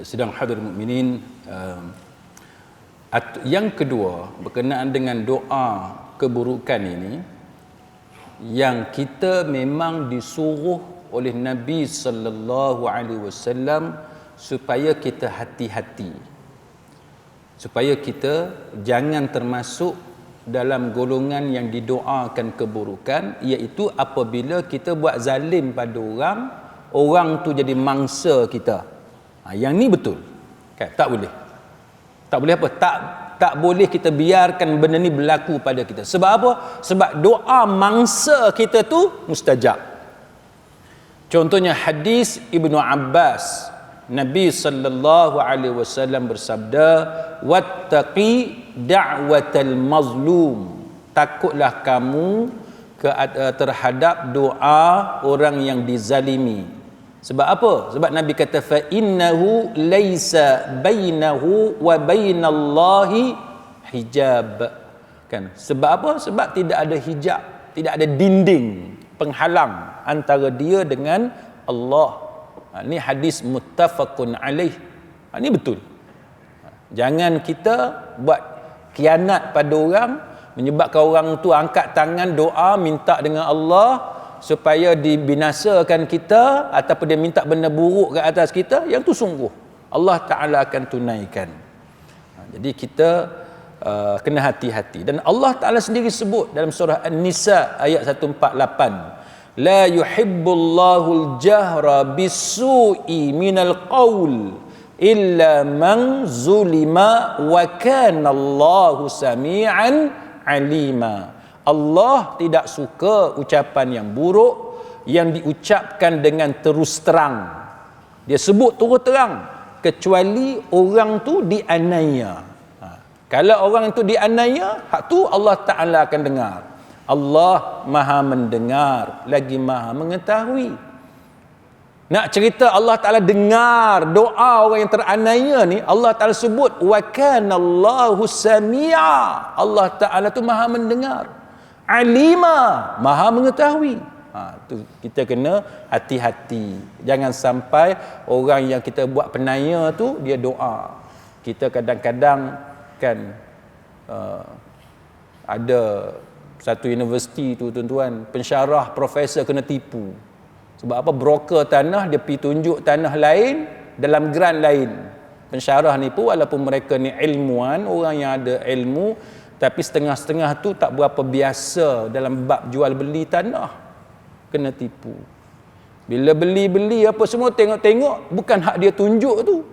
Sidang hadirin mukminin, yang kedua berkenaan dengan doa keburukan ini, yang kita memang disuruh oleh Nabi sallallahu alaihi wasallam supaya kita hati-hati, supaya kita jangan termasuk dalam golongan yang didoakan keburukan, iaitu apabila kita buat zalim pada orang, orang tu jadi mangsa kita. Yang ni betul kan? Tak boleh. Tak boleh apa? Tak boleh kita biarkan benda ni berlaku pada kita. Sebab apa? Sebab doa mangsa kita tu mustajab. Contohnya hadis Ibnu Abbas, Nabi sallallahu alaihi wasallam bersabda, wattaqi da'watal mazlum, takutlah kamu terhadap doa orang yang dizalimi. Sebab apa? Sebab Nabi kata fa innahu laisa bainahu wa bainallahi hijab. Kan? Sebab apa? Sebab tidak ada hijab, tidak ada dinding penghalang antara dia dengan Allah. Ini hadis muttafaqun alaih. Ini betul. Jangan kita buat khianat pada orang, menyebabkan orang tu angkat tangan doa minta dengan Allah supaya dibinasakan kita, ataupun dia minta benda buruk ke atas kita, yang tu sungguh Allah Ta'ala akan tunaikan. Jadi kita kena hati-hati. Dan Allah Ta'ala sendiri sebut dalam surah An-Nisa ayat 148, la yuhibbullahu al-jahra bis-su'i minal qaul illa man zulima wa kana Allahu sami'an alima. Allah tidak suka ucapan yang buruk yang diucapkan dengan terus terang. Dia sebut terus terang, kecuali orang tu dianiaya. Kalau orang tu dianiaya, hak tu Allah Ta'ala akan dengar. Allah Maha mendengar lagi Maha mengetahui. Nak cerita Allah Ta'ala dengar doa orang yang teraniaya ni, Allah Ta'ala sebut wa kana Allahu sami'a. Allah Ta'ala tu Maha mendengar, alima, Maha mengetahui. Tu kita kena hati-hati. Jangan sampai orang yang kita buat penanya tu dia doa. Kita kadang-kadang kan ada satu universiti tu tuan-tuan, pensyarah profesor kena tipu. Sebab apa? Broker tanah, dia pergi tunjuk tanah lain dalam grant lain. Pensyarah ni pun walaupun mereka ni ilmuwan, orang yang ada ilmu, tapi setengah-setengah tu tak berapa biasa dalam bab jual beli tanah, kena tipu. Bila beli apa semua, tengok-tengok bukan hak dia tunjuk tu,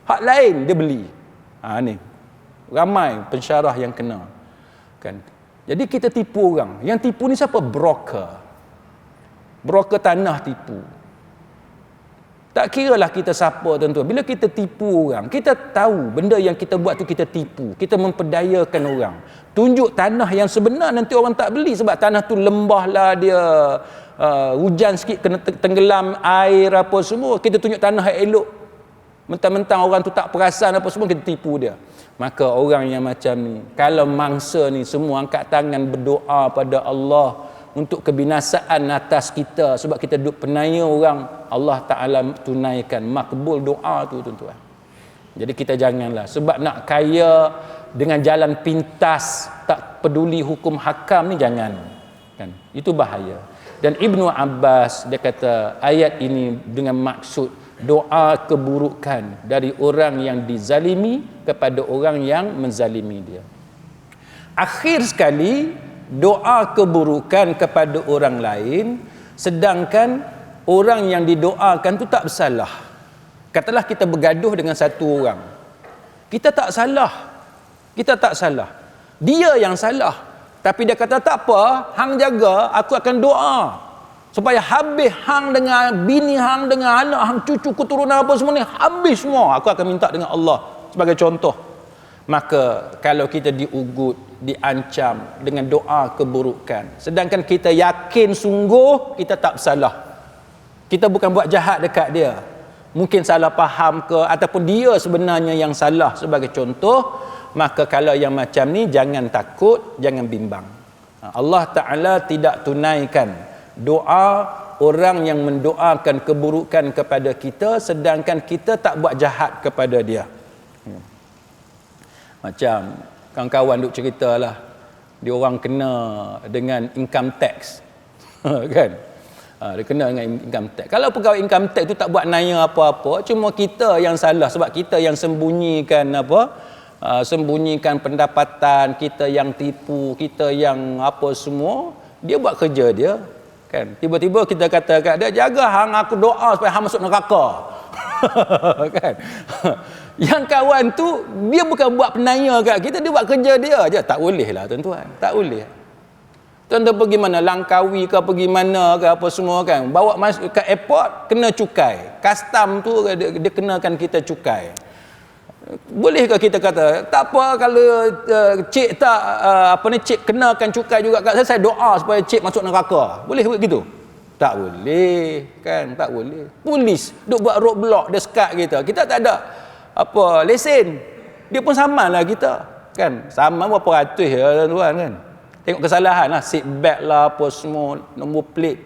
hak lain dia beli. Ni ramai pensyarah yang kena kan. Jadi kita tipu orang. Yang tipu ni siapa? Broker tanah tipu. Tak kiralah kita siapa tuan-tuan. Bila kita tipu orang, kita tahu benda yang kita buat tu kita tipu. Kita memperdayakan orang. Tunjuk tanah yang sebenar, nanti orang tak beli sebab tanah tu lembah lah dia, hujan sikit kena tenggelam air apa semua. Kita tunjuk tanah yang elok. Mentang-mentang orang tu tak perasan apa semua, kita tipu dia. Maka orang yang macam ni, kalau mangsa ni semua angkat tangan berdoa pada Allah untuk kebinasaan atas kita sebab kita duduk penanya orang, Allah Ta'ala tunaikan, makbul doa tu tuan-tuan. Jadi kita janganlah sebab nak kaya dengan jalan pintas, tak peduli hukum hakam ni, jangan kan, itu bahaya. Dan Ibnu Abbas dia kata ayat ini dengan maksud doa keburukan dari orang yang dizalimi kepada orang yang menzalimi dia. Akhir sekali, doa keburukan kepada orang lain sedangkan orang yang didoakan tu tak bersalah. Katalah kita bergaduh dengan satu orang, kita tak salah, dia yang salah, tapi dia kata tak apa, hang jaga, aku akan doa supaya habis hang dengan bini hang, dengan anak hang, cucu keturunan apa semua ni, habis semua, aku akan minta dengan Allah, sebagai contoh. Maka kalau kita diugut, diancam dengan doa keburukan, sedangkan kita yakin sungguh kita tak bersalah, kita bukan buat jahat dekat dia, mungkin salah faham ke, ataupun dia sebenarnya yang salah sebagai contoh, maka kalau yang macam ni jangan takut, jangan bimbang. Allah Ta'ala tidak tunaikan doa orang yang mendoakan keburukan kepada kita sedangkan kita tak buat jahat kepada dia. Macam kawan-kawan duk ceritalah, dia orang kena dengan income tax. Kan? Dia kena dengan income tax. Kalau pegawai income tax tu tak buat naya apa-apa, cuma kita yang salah sebab kita yang sembunyikan sembunyikan pendapatan, kita yang tipu, kita yang apa semua, dia buat kerja dia. Kan? Tiba-tiba kita kata kat dia, jaga hang, aku doa supaya hang masuk neraka. Kan? Yang kawan tu dia bukan buat penanya kat kita, dia buat kerja dia je. Tak boleh lah tuan-tuan, tak boleh. Tuan-tuan pergi mana, Langkawi ke pergi mana ke apa semua kan, bawa masuk ke airport kena cukai, custom tu dia kenakan kita cukai. Bolehkah kita kata tak apa kalau cik tak cik kenakan cukai juga kat saya doa supaya cik masuk neraka, boleh begitu? Tak boleh kan, tak boleh. Polis duk buat roadblock, dia sekat kita tak ada lesen, dia pun samalah kita kan, sama berapa ratus ya tuan kan. Tengok kesalahan lah, seat belt lah apa semua, nombor plate,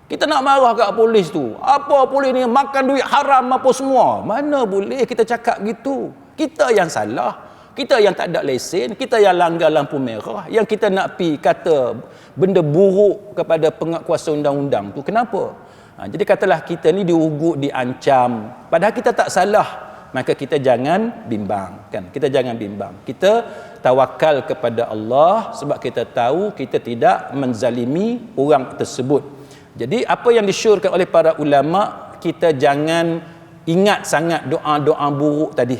kita nak marah kat polis tu, apa polis ni makan duit haram apa semua, mana boleh kita cakap gitu. Kita yang salah, kita yang tak ada lesen, kita yang langgar lampu merah, yang kita nak pi kata benda buruk kepada penguatkuasa undang-undang tu. Kenapa? Jadi katalah kita ni diugut, diancam, padahal kita tak salah, maka kita jangan bimbang kan, kita jangan bimbang, kita tawakal kepada Allah sebab kita tahu kita tidak menzalimi orang tersebut. Jadi apa yang disyorkan oleh para ulama, kita jangan ingat sangat doa-doa buruk tadi,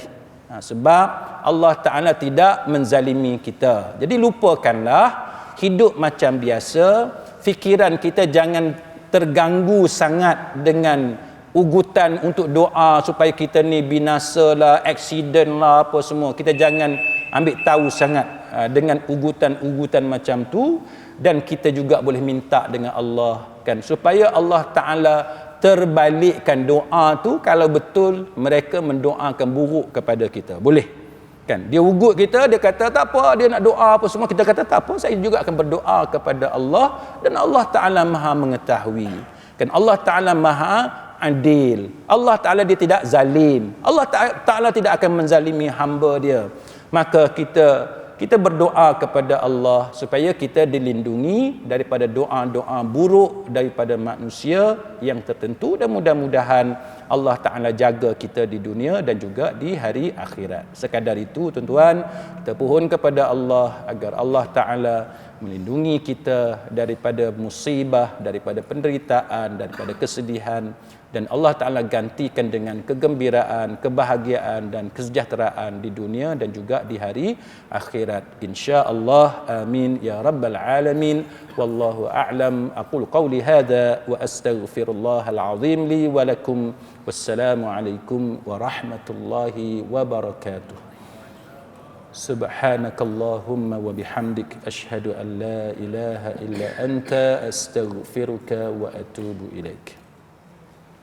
sebab Allah Ta'ala tidak menzalimi kita. Jadi lupakanlah, hidup macam biasa, fikiran kita jangan terganggu sangat dengan ugutan untuk doa supaya kita ni binasa lah, aksiden lah apa semua. Kita jangan ambil tahu sangat dengan ugutan-ugutan macam tu. Dan kita juga boleh minta dengan Allah kan, supaya Allah Ta'ala terbalikkan doa tu kalau betul mereka mendoakan buruk kepada kita. Boleh kan, dia ugut kita, dia kata tak apa, dia nak doa apa semua, kita kata tak apa, saya juga akan berdoa kepada Allah, dan Allah Ta'ala maha mengetahui kan. Allah Ta'ala maha adil, Allah Ta'ala dia tidak zalim, Allah Ta'ala tidak akan menzalimi hamba dia. Maka kita berdoa kepada Allah supaya kita dilindungi daripada doa-doa buruk daripada manusia yang tertentu, dan mudah-mudahan Allah Ta'ala jaga kita di dunia dan juga di hari akhirat. Sekadar itu tuan-tuan, kita pohon kepada Allah agar Allah Ta'ala melindungi kita daripada musibah, daripada penderitaan, daripada kesedihan, dan Allah Ta'ala gantikan dengan kegembiraan, kebahagiaan dan kesejahteraan di dunia dan juga di hari akhirat, insya-Allah. Amin ya rabbal alamin. Wallahu a'lam. Aqul qawli hadha wa astaghfirullahal azim li wa lakum. Wassalamu alaikum warahmatullahi wabarakatuh. Subhanakallahumma wa bihamdik ashhadu an la ilaha illa anta astaghfiruka wa atubu ilaik.